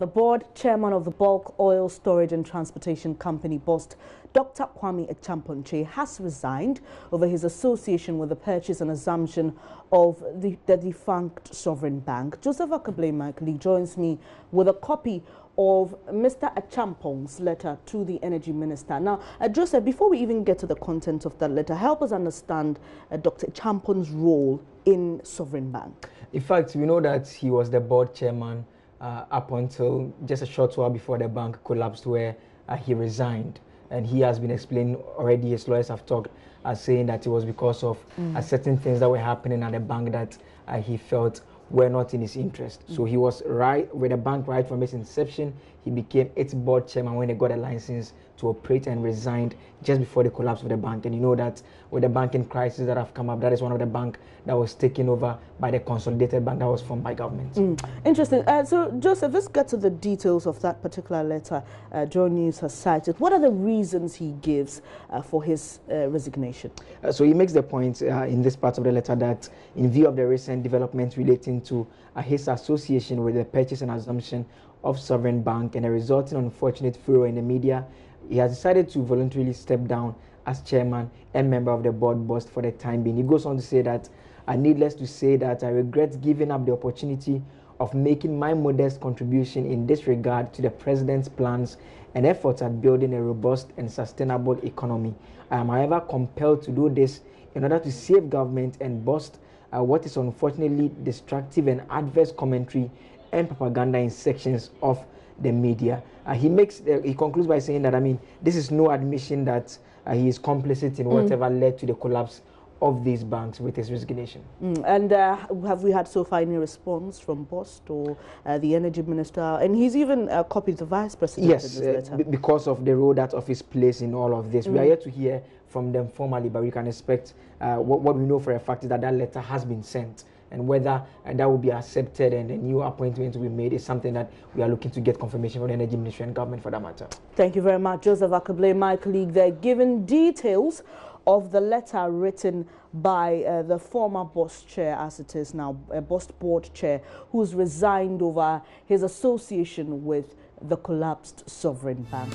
The board chairman of the Bulk Oil Storage and Transportation Company, BOST, Dr. Kwame Echamponche, has resigned over his association with the purchase and assumption of the defunct sovereign bank. Joseph Akablay, my colleague, joins me with a copy of Mr. Echampon's letter to the Energy Minister. Now, Joseph, before we even get to the content of that letter, help us understand Dr. Echampon's role in Sovereign Bank. In fact, we know that he was the board chairman up until just a short while before the bank collapsed, where he resigned. And he has been explaining already, his lawyers have talked, saying that it was because of certain things that were happening at the bank that he felt were not in his interest. So he was right with the bank right from its inception. He became its board chairman when they got a license to operate, and resigned just before the collapse of the bank. And you know that with the banking crisis that have come up, that is one of the bank that was taken over by the consolidated bank that was formed by government. Interesting. So Joseph, let's get to the details of that particular letter JoyNews has cited. What are the reasons he gives for his resignation? So he makes the point in this part of the letter that in view of the recent developments relating to his association with the purchase and assumption of Sovereign Bank and a resulting unfortunate furor in the media, he has decided to voluntarily step down as chairman and member of the board BOST for the time being. He goes on to say that, needless to say that I regret giving up the opportunity of making my modest contribution in this regard to the president's plans and efforts at building a robust and sustainable economy. I am, however, compelled to do this in order to save government and BOST what is unfortunately destructive and adverse commentary and propaganda in sections of the media. He concludes by saying that, this is no admission that he is complicit in whatever led to the collapse of these banks with his resignation. And have we had so far any response from BOST or the Energy Minister? And he's even copied the Vice President in this letter. Because of the role that office plays in all of this. We are yet to hear from them formally, but we can expect what we know for a fact is that that letter has been sent. And whether that will be accepted and a new appointment will be made is something that we are looking to get confirmation from the Energy Ministry and government for that matter. Thank you very much, Joseph Akablay, my colleague. They're given details of the letter written by the former BOST chair, as it is now, BOST board chair, who's resigned over his association with the collapsed Sovereign Bank.